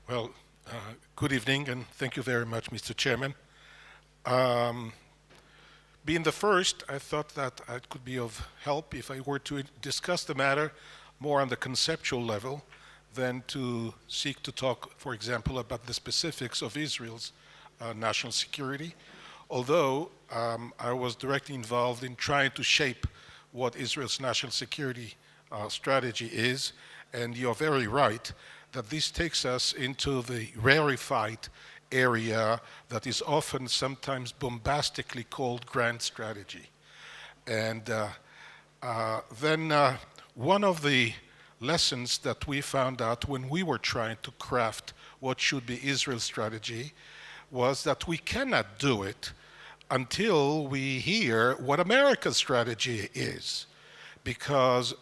Well, good evening, and thank you very much, Mr. Chairman. Um, Being the first, I thought that it could be of help if I were to discuss the matter more on the conceptual level than to seek to talk, for example, about the specifics of Israel's national security. Although I was directly involved in trying to shape what Israel's national security strategy is, and you're very right that this takes us into the rarefied area that is often sometimes bombastically called grand strategy. And then one of the lessons that we found out when we were trying to craft what should be Israel's strategy was that we cannot do it until we hear what America's strategy is. Because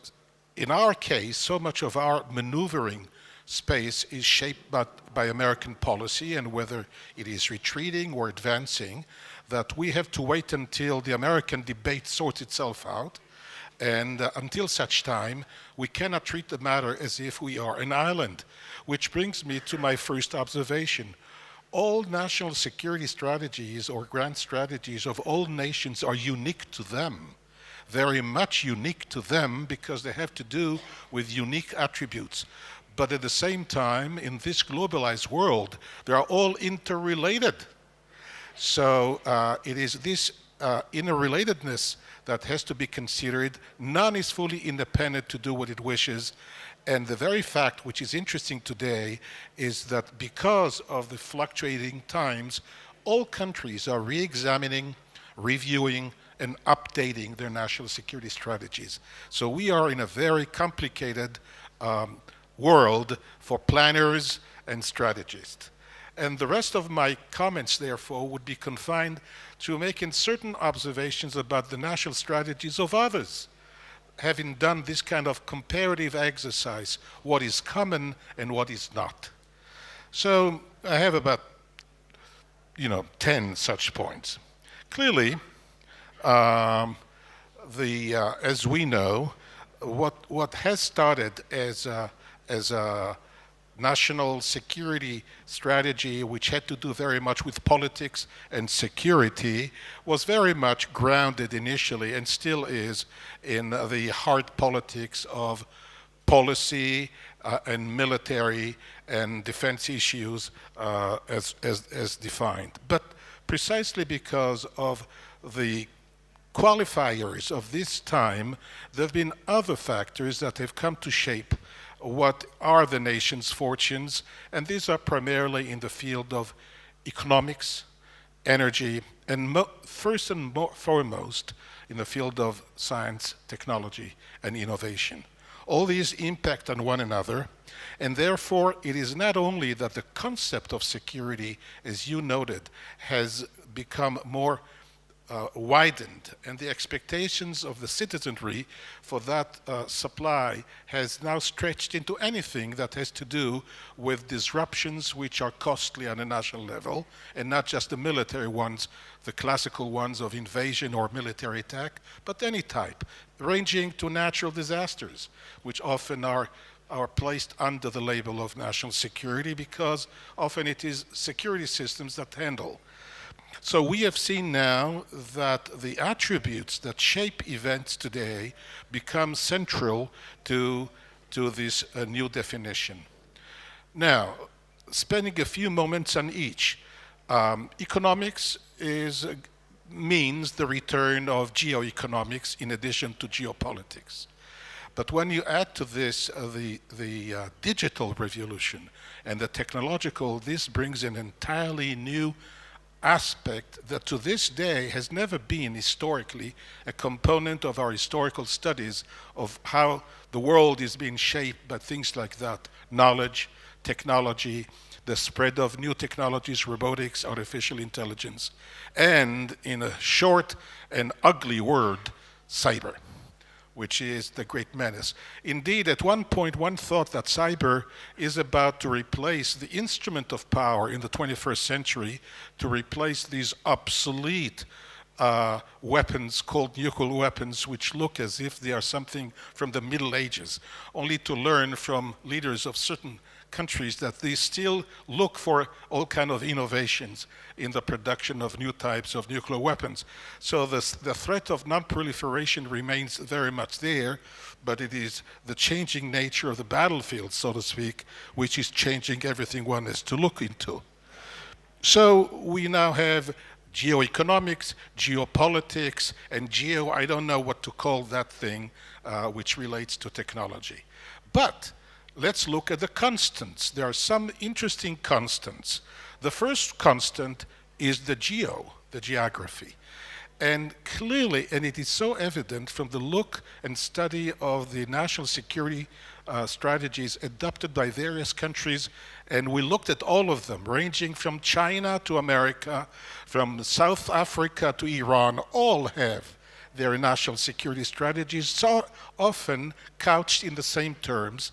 in our case, so much of our maneuvering space is shaped by American policy, and whether it is retreating or advancing, that we have to wait until the American debate sorts itself out. And until such time, we cannot treat the matter as if we are an island. Which brings me to my first observation. All national security strategies or grand strategies of all nations are unique to them. Very much unique to them because they have to do with unique attributes. But at the same time, in this globalized world, they are all interrelated. So it is this interrelatedness that has to be considered. None is fully independent to do what it wishes. And the very fact, which is interesting today, is that because of the fluctuating times, all countries are re-examining, reviewing, and updating their national security strategies. So we are in a very complicated world for planners and strategists. And the rest of my comments, therefore, would be confined to making certain observations about the national strategies of others, having done this kind of comparative exercise, what is common and what is not. So I have about 10 such points. Clearly, as we know, what has started as a national security strategy, which had to do very much with politics and security, was very much grounded initially and still is in the hard politics of policy and military and defense issues as defined. But precisely because of the qualifiers of this time, there have been other factors that have come to shape what are the nation's fortunes, and these are primarily in the field of economics, energy, and first and foremost in the field of science, technology, and innovation. All these impact on one another, and therefore it is not only that the concept of security, as you noted, has become more widened, and the expectations of the citizenry for that supply has now stretched into anything that has to do with disruptions which are costly on a national level, and not just the military ones, the classical ones of invasion or military attack, but any type, ranging to natural disasters, which often are placed under the label of national security because often it is security systems that handle. So we have seen now that the attributes that shape events today become central to this new definition. Now, spending a few moments on each. Economics means the return of geoeconomics in addition to geopolitics. But when you add to this the digital revolution and the technological, this brings an entirely new aspect that to this day has never been historically a component of our historical studies of how the world is being shaped by things like that: knowledge, technology, the spread of new technologies, robotics, artificial intelligence, and in a short and ugly word, cyber, which is the great menace. Indeed, at one point, one thought that cyber is about to replace the instrument of power in the 21st century, to replace these obsolete weapons called nuclear weapons, which look as if they are something from the Middle Ages, only to learn from leaders of certain countries that they still look for all kind of innovations in the production of new types of nuclear weapons. So the threat of non-proliferation remains very much there, but it is the changing nature of the battlefield, so to speak, which is changing everything one has to look into. So we now have geoeconomics, geopolitics, and I don't know what to call that thing, which relates to technology. But let's look at the constants. There are some interesting constants. The first constant is the geography. And clearly, and it is so evident from the look and study of the national security strategies adopted by various countries, and we looked at all of them, ranging from China to America, from South Africa to Iran, all have their national security strategies, so often couched in the same terms.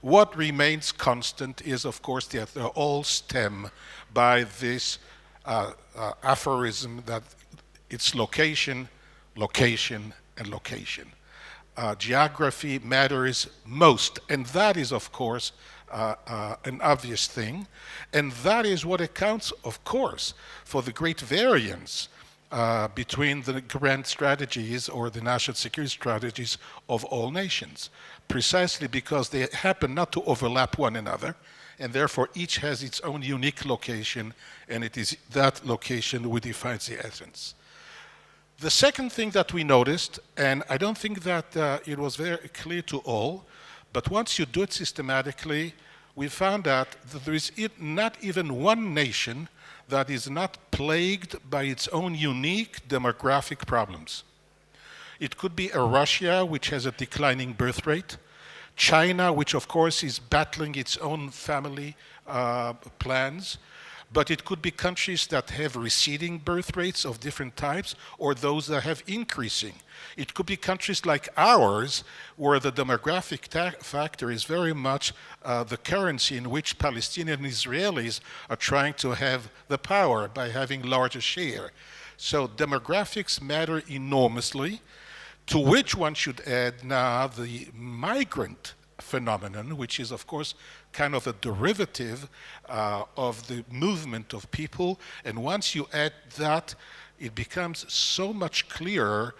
What remains constant is, of course, that they all stem by this aphorism that it's location, location, and location. Geography matters most, and that is, of course, an obvious thing, and that is what accounts, of course, for the great variance between the grand strategies or the national security strategies of all nations, precisely because they happen not to overlap one another, and therefore each has its own unique location, and it is that location which defines the essence. The second thing that we noticed, and I don't think that it was very clear to all, but once you do it systematically, we found out that there is not even one nation that is not plagued by its own unique demographic problems. It could be a Russia, which has a declining birth rate, China, which of course is battling its own family plans, but it could be countries that have receding birth rates of different types or those that have increasing. It could be countries like ours where the demographic factor is very much the currency in which Palestinian and Israelis are trying to have the power by having larger share. So demographics matter enormously, to which one should add now the migrant phenomenon, which is of course kind of a derivative of the movement of people. And once you add that, it becomes so much clearer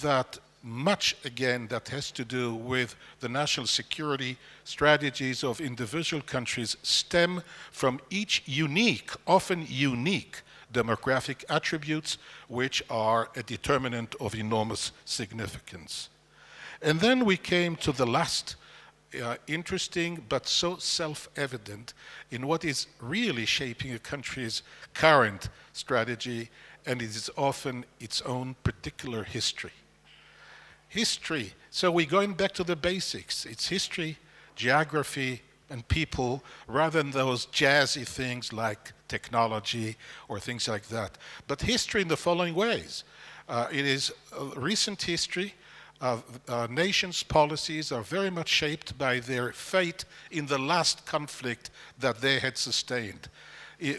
that much, again, that has to do with the national security strategies of individual countries stem from each unique, often unique, demographic attributes, which are a determinant of enormous significance. And then we came to the last interesting but so self-evident in what is really shaping a country's current strategy, and it is often its own particular history. History, so we're going back to the basics. It's history, geography, and people, rather than those jazzy things like technology or things like that. But history in the following ways. It is recent history. Nations' policies are very much shaped by their fate in the last conflict that they had sustained.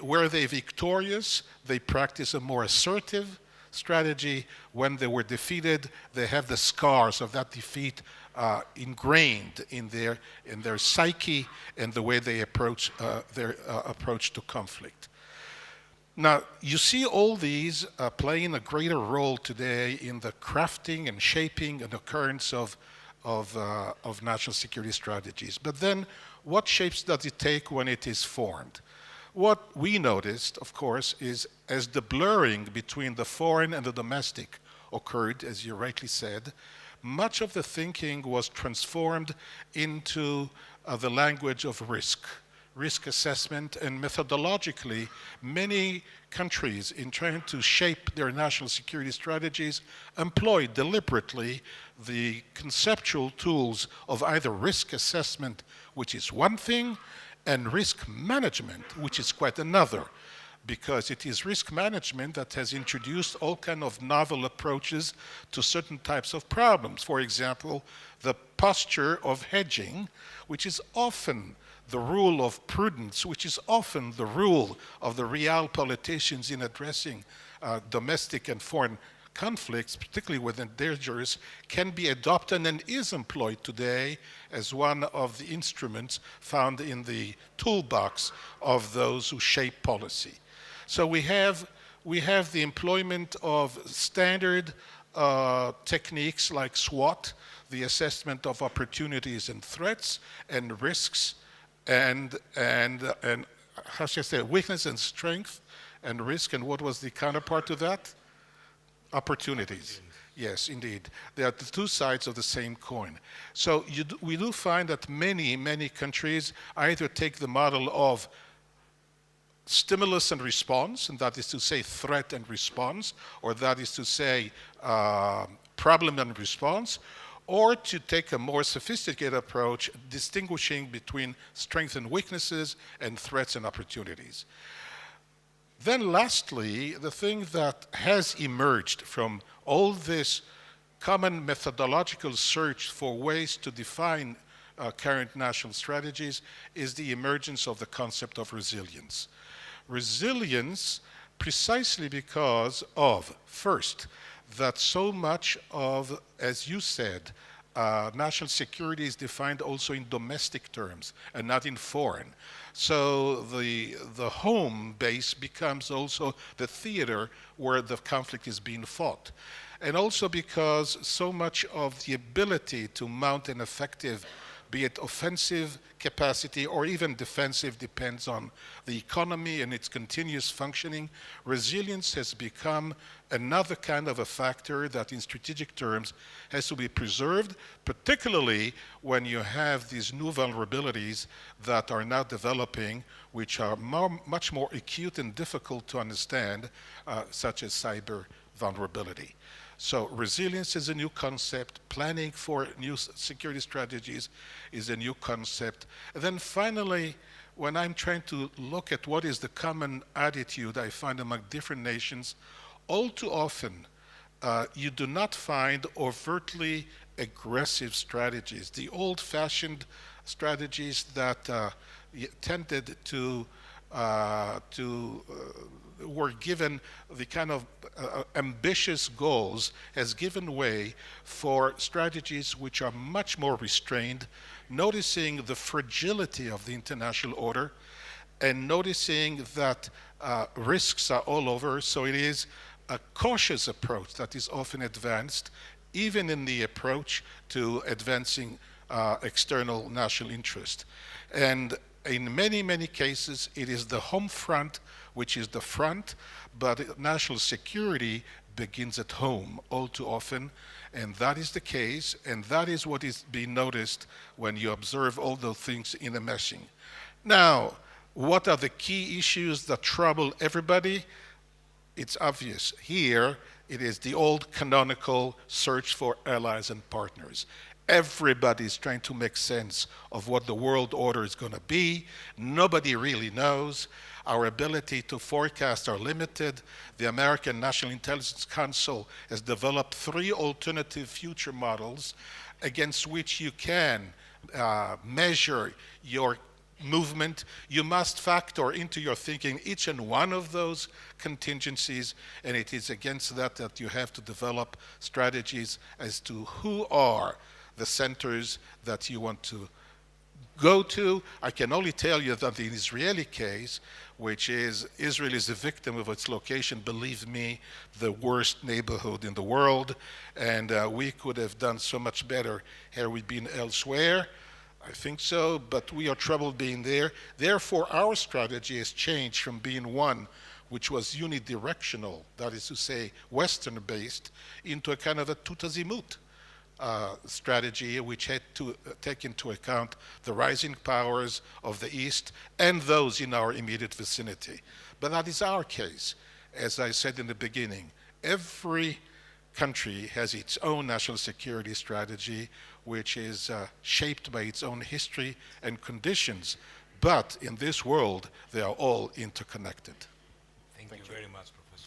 Were they victorious, they practice a more assertive strategy. When they were defeated, they have the scars of that defeat ingrained in their psyche and the way they approach their approach to conflict. Now, you see all these playing a greater role today in the crafting and shaping and occurrence of national security strategies. But then, what shapes does it take when it is formed? What we noticed, of course, is as the blurring between the foreign and the domestic occurred, as you rightly said, much of the thinking was transformed into the language of risk assessment, and methodologically, many countries, in trying to shape their national security strategies, employ deliberately the conceptual tools of either risk assessment, which is one thing, and risk management, which is quite another, because it is risk management that has introduced all kinds of novel approaches to certain types of problems. For example, the posture of hedging, which is often the rule of prudence, which is often the rule of the real politicians in addressing domestic and foreign conflicts, particularly with endangers, can be adopted and is employed today as one of the instruments found in the toolbox of those who shape policy. So we have the employment of standard techniques like SWOT, the assessment of opportunities and threats and risks, and how should I say, weakness and strength and risk, and what was the counterpart to that? Opportunities. Yes, indeed. They are the two sides of the same coin. So we do find that many countries either take the model of stimulus and response, and that is to say threat and response, or that is to say problem and response, or to take a more sophisticated approach, distinguishing between strengths and weaknesses and threats and opportunities. Then lastly, the thing that has emerged from all this common methodological search for ways to define current national strategies is the emergence of the concept of resilience. Resilience precisely because of, first, that so much of, as you said, national security is defined also in domestic terms and not in foreign. So the home base becomes also the theater where the conflict is being fought. And also because so much of the ability to mount an effective, be it offensive capacity or even defensive, depends on the economy and its continuous functioning. Resilience has become another kind of a factor that in strategic terms has to be preserved, particularly when you have these new vulnerabilities that are now developing, which are much more acute and difficult to understand, such as cyber vulnerability. So resilience is a new concept. Planning for new security strategies is a new concept. And then finally, when I'm trying to look at what is the common attitude I find among different nations, all too often you do not find overtly aggressive strategies. The old-fashioned strategies that tended to were given the kind of ambitious goals has given way for strategies which are much more restrained, noticing the fragility of the international order and noticing that risks are all over. So it is a cautious approach that is often advanced, even in the approach to advancing external national interest. And in many cases, it is the home front which is the front, but national security begins at home all too often, and that is the case, and that is what is being noticed when you observe all those things in the meshing. Now, what are the key issues that trouble everybody? It's obvious. Here, it is the old canonical search for allies and partners. Everybody's trying to make sense of what the world order is going to be. Nobody really knows. Our ability to forecast are limited. The American National Intelligence Council has developed 3 alternative future models against which you can measure your movement. You must factor into your thinking each and one of those contingencies, and it is against that that you have to develop strategies as to who are the centers that you want to go to. I can only tell you that the Israeli case, which is Israel is a victim of its location, believe me, the worst neighborhood in the world, and we could have done so much better had we been elsewhere. I think so, but we are troubled being there. Therefore, our strategy has changed from being one which was unidirectional, that is to say, Western-based, into a kind of a tout azimut strategy, which had to take into account the rising powers of the East and those in our immediate vicinity. But that is our case. As I said in the beginning, every country has its own national security strategy, which is shaped by its own history and conditions. But in this world, they are all interconnected. Thank you very much, Prof.